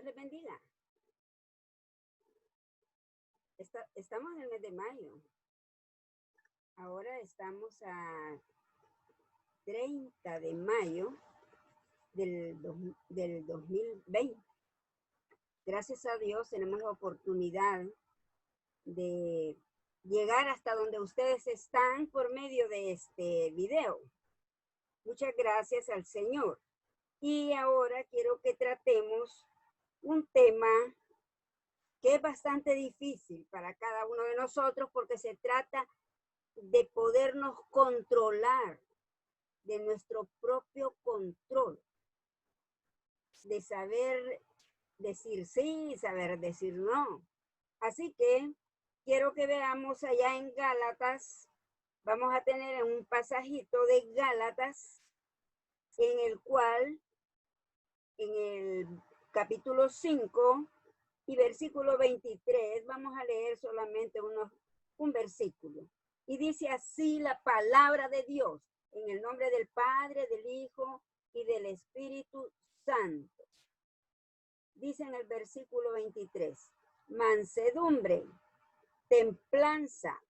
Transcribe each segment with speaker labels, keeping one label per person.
Speaker 1: Dios les bendiga. Estamos en el mes de mayo. Ahora estamos a 30 de mayo del 2020. Gracias a Dios tenemos la oportunidad de llegar hasta donde ustedes están por medio de este video. Muchas gracias al Señor. Y ahora quiero que tratemos un tema que es bastante difícil para cada uno de nosotros porque se trata de podernos controlar, de nuestro propio control, de saber decir sí, saber decir no. Así que quiero que veamos allá en Gálatas, vamos a tener un pasajito de Gálatas en el cual, en el capítulo 5 y versículo 23, vamos a leer solamente un versículo. Y dice así la palabra de Dios, en el nombre del Padre, del Hijo y del Espíritu Santo. Dice en el versículo 23, mansedumbre, templanza,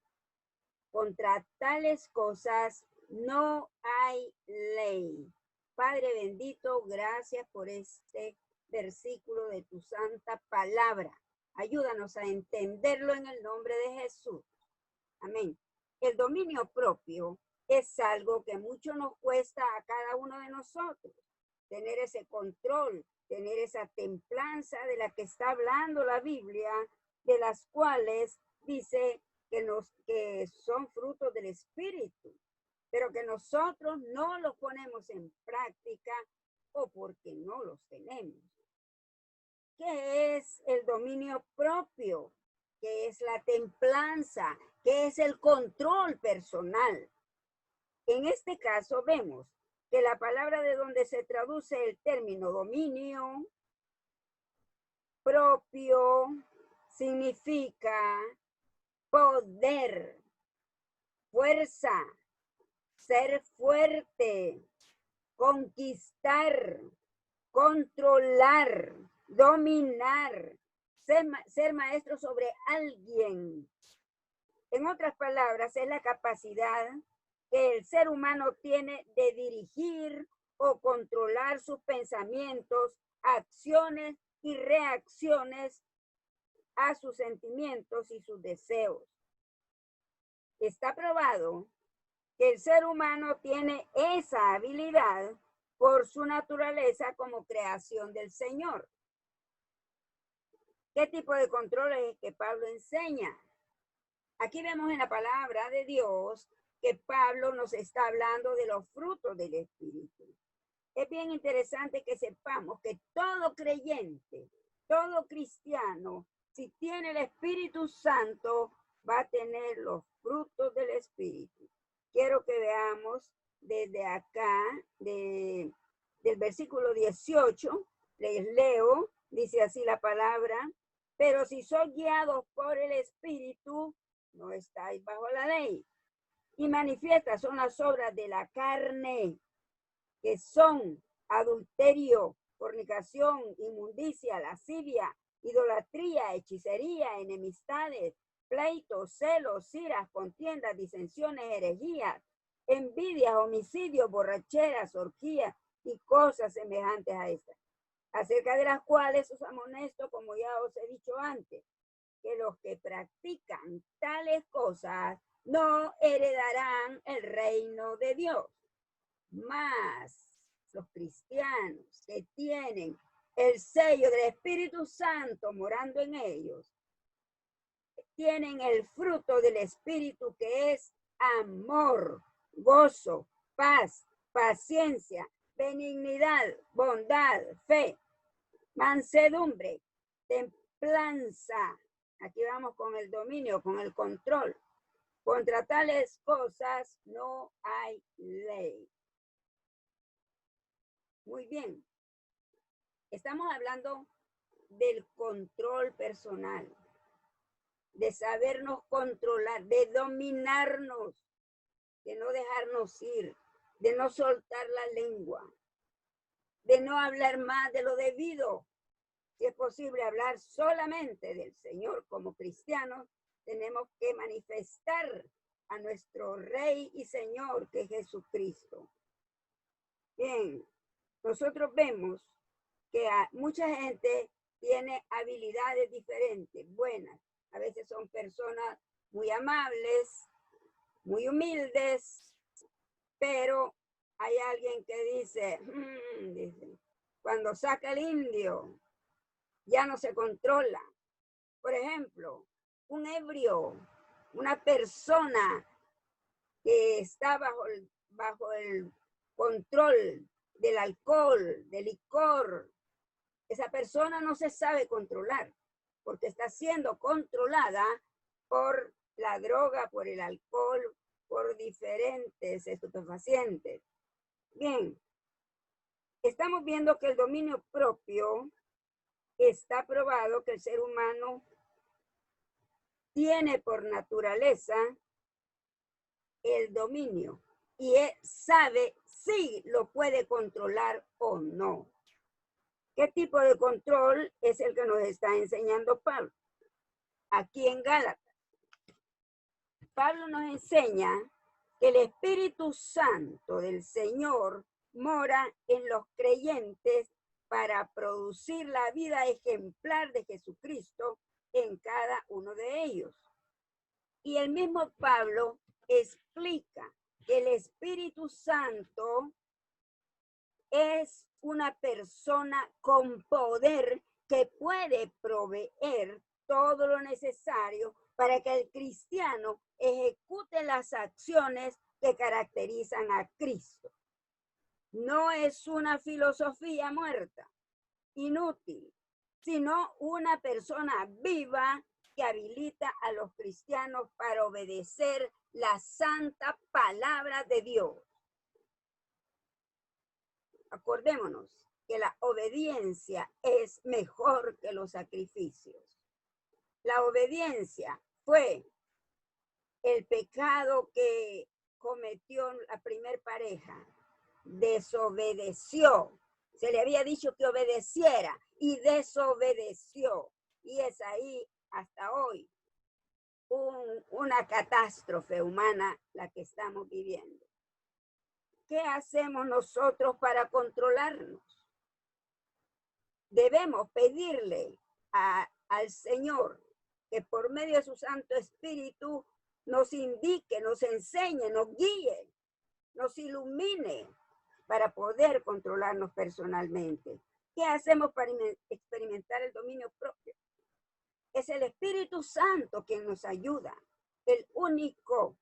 Speaker 1: contra tales cosas no hay ley. Padre bendito, gracias por este versículo de tu santa palabra. Ayúdanos a entenderlo en el nombre de Jesús. Amén. El dominio propio es algo que mucho nos cuesta a cada uno de nosotros. Tener ese control, tener esa templanza de la que está hablando la Biblia, de las cuales dice que son frutos del Espíritu, pero que nosotros no los ponemos en práctica o porque no los tenemos. ¿Qué es el dominio propio? ¿Qué es la templanza? ¿Qué es el control personal? En este caso vemos que la palabra de donde se traduce el término dominio propio significa poder, fuerza, ser fuerte, conquistar, controlar, dominar, ser maestro sobre alguien. En otras palabras, es la capacidad que el ser humano tiene de dirigir o controlar sus pensamientos, acciones y reacciones a sus sentimientos y sus deseos. Está probado que el ser humano tiene esa habilidad por su naturaleza como creación del Señor. ¿Qué tipo de control es que Pablo enseña? Aquí vemos en la palabra de Dios que Pablo nos está hablando de los frutos del Espíritu. Es bien interesante que sepamos que todo creyente, todo cristiano, si tiene el Espíritu Santo, va a tener los frutos del Espíritu. Quiero que veamos desde acá, del versículo 18, les leo, dice así la palabra, pero si sois guiados por el Espíritu, no estáis bajo la ley. Y manifiestas son las obras de la carne, que son adulterio, fornicación, inmundicia, lascivia, idolatría, hechicería, enemistades, pleitos, celos, iras, contiendas, disensiones, herejías, envidias, homicidios, borracheras, orgías y cosas semejantes a estas, acerca de las cuales os amonesto, como ya os he dicho antes, que los que practican tales cosas no heredarán el reino de Dios. Mas los cristianos que tienen el sello del Espíritu Santo morando en ellos, tienen el fruto del Espíritu, que es amor, gozo, paz, paciencia, benignidad, bondad, fe, mansedumbre, templanza. Aquí vamos con el dominio, con el control. Contra tales cosas no hay ley. Muy bien. Estamos hablando del control personal, de sabernos controlar, de dominarnos, de no dejarnos ir, de no soltar la lengua, de no hablar más de lo debido. Si es posible hablar solamente del Señor como cristianos, tenemos que manifestar a nuestro Rey y Señor, que es Jesucristo. Bien, nosotros vemos que mucha gente tiene habilidades diferentes, buenas. A veces son personas muy amables, muy humildes, pero hay alguien que dice, dice, cuando saca el indio, ya no se controla. Por ejemplo, un ebrio, una persona que está bajo el control del alcohol, del licor, esa persona no se sabe controlar porque está siendo controlada por la droga, por el alcohol, por diferentes estupefacientes. Bien, estamos viendo que el dominio propio está probado que el ser humano tiene por naturaleza el dominio y él sabe si lo puede controlar o no. ¿Qué tipo de control es el que nos está enseñando Pablo? Aquí en Gálatas. Pablo nos enseña que el Espíritu Santo del Señor mora en los creyentes para producir la vida ejemplar de Jesucristo en cada uno de ellos. Y el mismo Pablo explica que el Espíritu Santo es una persona con poder que puede proveer todo lo necesario para que el cristiano ejecute las acciones que caracterizan a Cristo. No es una filosofía muerta, inútil, sino una persona viva que habilita a los cristianos para obedecer la santa palabra de Dios. Acordémonos que la obediencia es mejor que los sacrificios. La obediencia fue el pecado que cometió la primer pareja. Desobedeció. Se le había dicho que obedeciera y desobedeció. Y es ahí hasta hoy una catástrofe humana la que estamos viviendo. ¿Qué hacemos nosotros para controlarnos? Debemos pedirle al Señor que por medio de su Santo Espíritu nos indique, nos enseñe, nos guíe, nos ilumine para poder controlarnos personalmente. ¿Qué hacemos para experimentar el dominio propio? Es el Espíritu Santo quien nos ayuda, el único,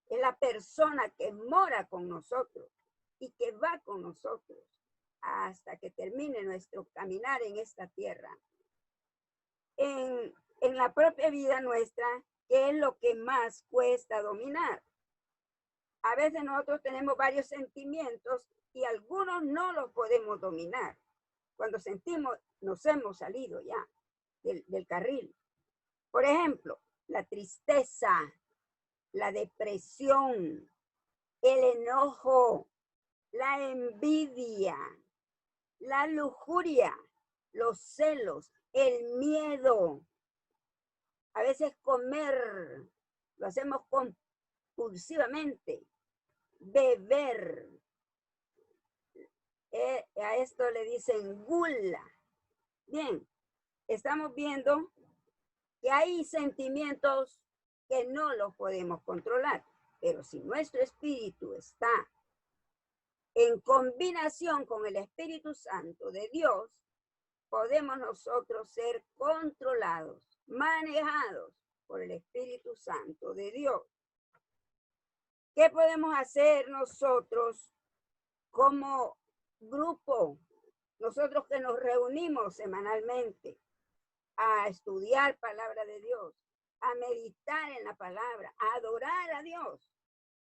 Speaker 1: es la persona que mora con nosotros y que va con nosotros hasta que termine nuestro caminar en esta tierra. En la propia vida nuestra, ¿qué es lo que más cuesta dominar? A veces nosotros tenemos varios sentimientos y algunos no los podemos dominar. Cuando sentimos, nos hemos salido ya del carril. Por ejemplo, la tristeza, la depresión, el enojo, la envidia, la lujuria, los celos, el miedo. A veces comer, lo hacemos compulsivamente. Beber, a esto le dicen gula. Bien, estamos viendo que hay sentimientos que no los podemos controlar, pero si nuestro espíritu está en combinación con el Espíritu Santo de Dios, podemos nosotros ser controlados, manejados por el Espíritu Santo de Dios. ¿Qué podemos hacer nosotros como grupo? Nosotros que nos reunimos semanalmente a estudiar palabra de Dios, a meditar en la palabra, a adorar a Dios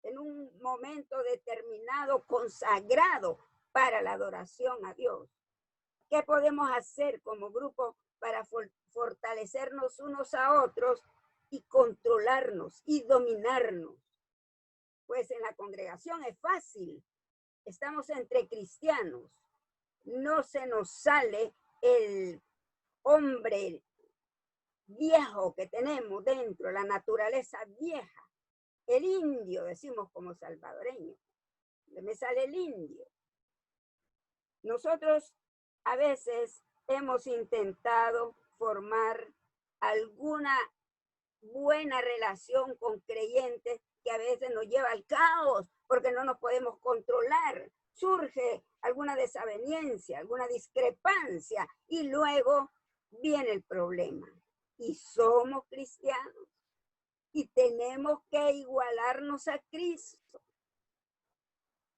Speaker 1: en un momento determinado, consagrado para la adoración a Dios. ¿Qué podemos hacer como grupo para fortalecernos unos a otros y controlarnos y dominarnos? Pues en la congregación es fácil. Estamos entre cristianos. No se nos sale el hombre viejo que tenemos dentro, la naturaleza vieja, el indio, decimos como salvadoreño, me sale el indio. Nosotros a veces hemos intentado formar alguna buena relación con creyentes que a veces nos lleva al caos porque no nos podemos controlar. Surge alguna desaveniencia, alguna discrepancia y luego viene el problema. Y somos cristianos y tenemos que igualarnos a Cristo.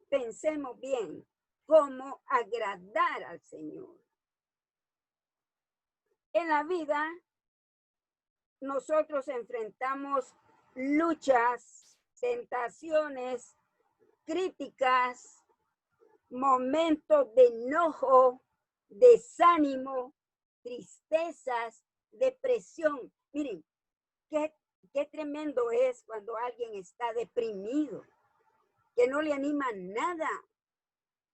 Speaker 1: Pensemos bien cómo agradar al Señor. En la vida nosotros enfrentamos luchas, tentaciones, críticas, momentos de enojo, desánimo, tristezas, depresión. Miren, qué tremendo es cuando alguien está deprimido, que no le animan nada,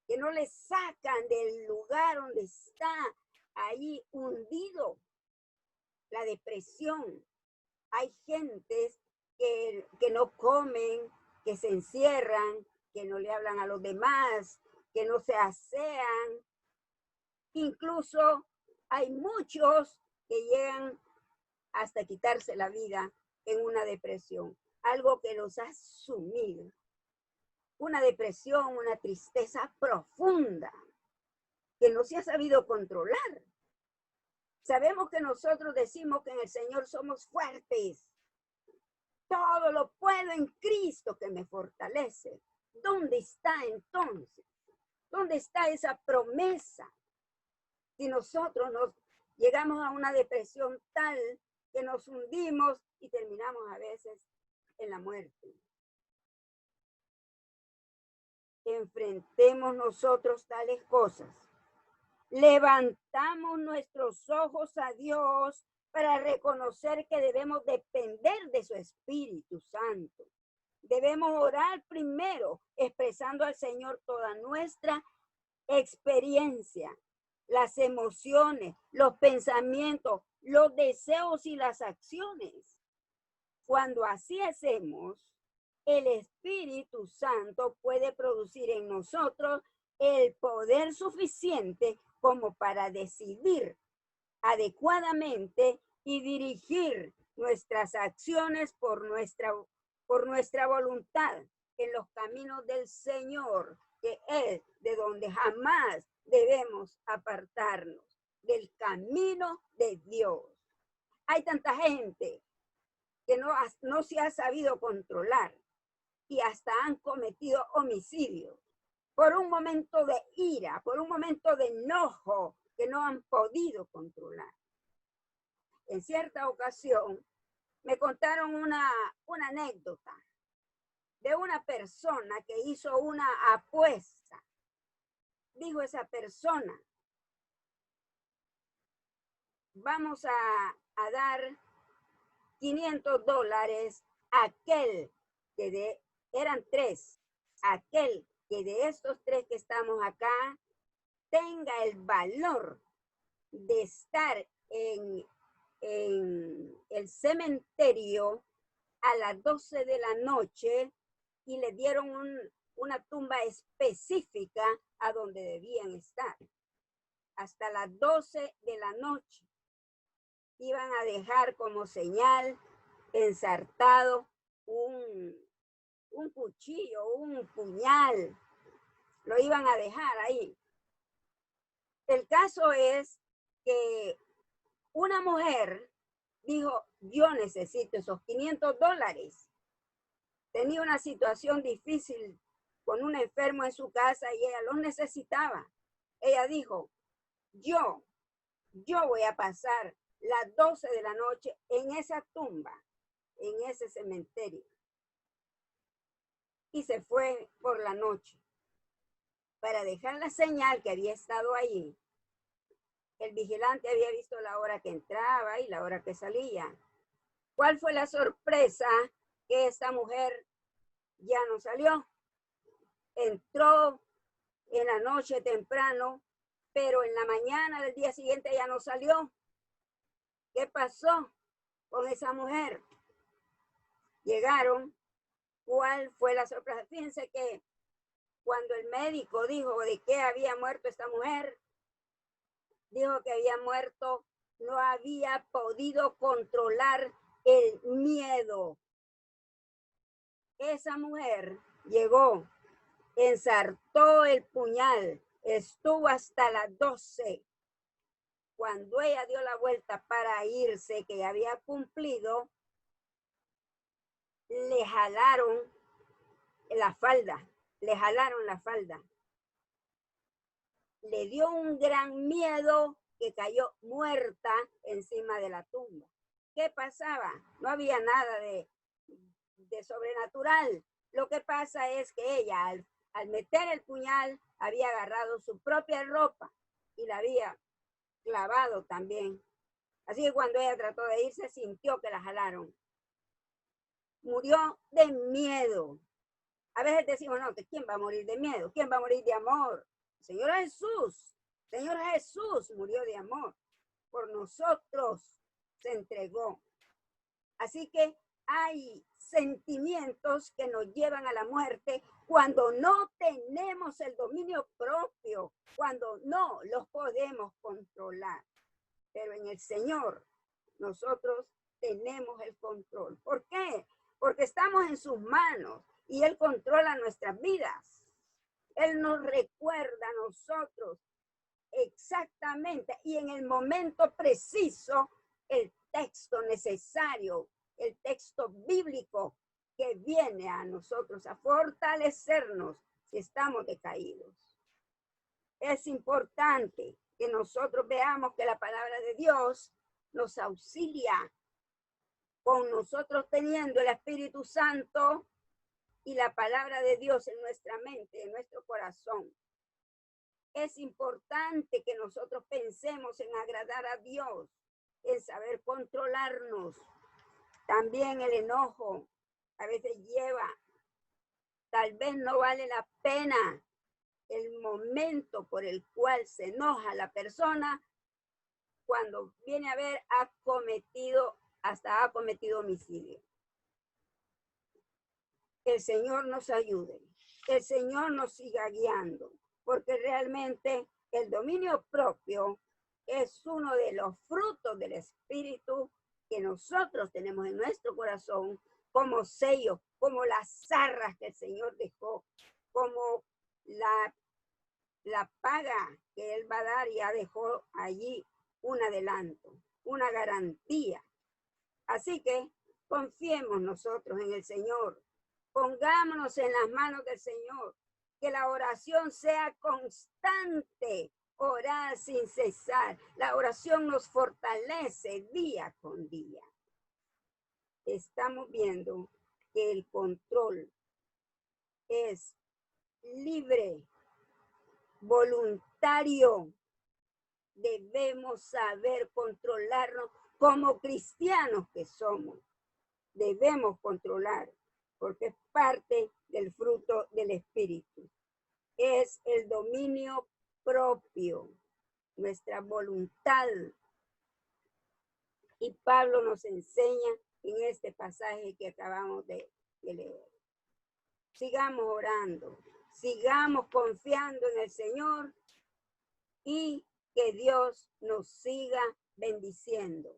Speaker 1: que no le sacan del lugar donde está ahí hundido. La depresión. Hay gentes que no comen, que se encierran, que no le hablan a los demás, que no se asean. Incluso hay muchos que llegan hasta quitarse la vida en una depresión, algo que los ha sumido. Una depresión, una tristeza profunda que no se ha sabido controlar. Sabemos que nosotros decimos que en el Señor somos fuertes. Todo lo puedo en Cristo que me fortalece. ¿Dónde está entonces? ¿Dónde está esa promesa? Si nosotros nos llegamos a una depresión tal que nos hundimos y terminamos a veces en la muerte. Enfrentemos nosotros tales cosas. Levantamos nuestros ojos a Dios para reconocer que debemos depender de su Espíritu Santo. Debemos orar primero, expresando al Señor toda nuestra experiencia, las emociones, los pensamientos, los deseos y las acciones. Cuando así hacemos, el Espíritu Santo puede producir en nosotros el poder suficiente como para decidir adecuadamente y dirigir nuestras acciones por nuestra voluntad en los caminos del Señor, que es de donde jamás debemos apartarnos, del camino de Dios. Hay tanta gente que no se ha sabido controlar y hasta han cometido homicidios por un momento de ira, por un momento de enojo que no han podido controlar. En cierta ocasión me contaron una anécdota de una persona que hizo una apuesta. Dijo esa persona, vamos a dar $500 a aquel que eran 3, aquel que de estos 3 que estamos acá tenga el valor de estar en el cementerio a las 12 de la noche y le dieron una tumba específica a donde debían estar. Hasta las 12 de la noche iban a dejar como señal ensartado un cuchillo, un puñal. Lo iban a dejar ahí. El caso es que una mujer dijo, yo necesito esos $500. Tenía una situación difícil con un enfermo en su casa y ella los necesitaba. Ella dijo, yo voy a pasar las 12 de la noche en esa tumba, en ese cementerio. Y se fue por la noche para dejar la señal que había estado allí. El vigilante había visto la hora que entraba y la hora que salía. ¿Cuál fue la sorpresa? Que esta mujer ya no salió. Entró en la noche temprano, pero en la mañana del día siguiente ya no salió. ¿Qué pasó con esa mujer? Llegaron. ¿Cuál fue la sorpresa? Fíjense que cuando el médico dijo de qué había muerto esta mujer, dijo que había muerto, no había podido controlar el miedo. Esa mujer llegó, ensartó el puñal, estuvo hasta las 12. Cuando ella dio la vuelta para irse, que había cumplido, le jalaron la falda, le jalaron la falda. Le dio un gran miedo que cayó muerta encima de la tumba. ¿Qué pasaba? No había nada de sobrenatural. Lo que pasa es que ella, al meter el puñal, había agarrado su propia ropa y la había clavado también. Así que cuando ella trató de irse, sintió que la jalaron. Murió de miedo. A veces decimos, no, que ¿quién va a morir de miedo? ¿Quién va a morir de amor? Señor Jesús, Señor Jesús murió de amor. Por nosotros se entregó. Así que hay sentimientos que nos llevan a la muerte cuando no tenemos el dominio propio, cuando no los podemos controlar. Pero en el Señor nosotros tenemos el control. ¿Por qué? Porque estamos en sus manos y Él controla nuestras vidas. Él nos recuerda a nosotros exactamente y en el momento preciso el texto necesario, el texto bíblico que viene a nosotros a fortalecernos si estamos decaídos. Es importante que nosotros veamos que la palabra de Dios nos auxilia con nosotros teniendo el Espíritu Santo y la palabra de Dios en nuestra mente, en nuestro corazón. Es importante que nosotros pensemos en agradar a Dios, en saber controlarnos. También el enojo a veces lleva, tal vez no vale la pena el momento por el cual se enoja la persona cuando viene a ver ha cometido homicidio. El Señor nos ayude, el Señor nos siga guiando, porque realmente el dominio propio es uno de los frutos del Espíritu que nosotros tenemos en nuestro corazón como sello, como las arras que el Señor dejó, como la paga que Él va a dar, ya dejó allí un adelanto, una garantía. Así que confiemos nosotros en el Señor, pongámonos en las manos del Señor, que la oración sea constante, orar sin cesar. La oración nos fortalece día con día. Estamos viendo que el control es libre, voluntario. Debemos saber controlarnos como cristianos que somos. Debemos controlar, porque es parte del fruto del Espíritu. Es el dominio propio, nuestra voluntad. Y Pablo nos enseña en este pasaje que acabamos de leer. Sigamos orando, sigamos confiando en el Señor y que Dios nos siga bendiciendo.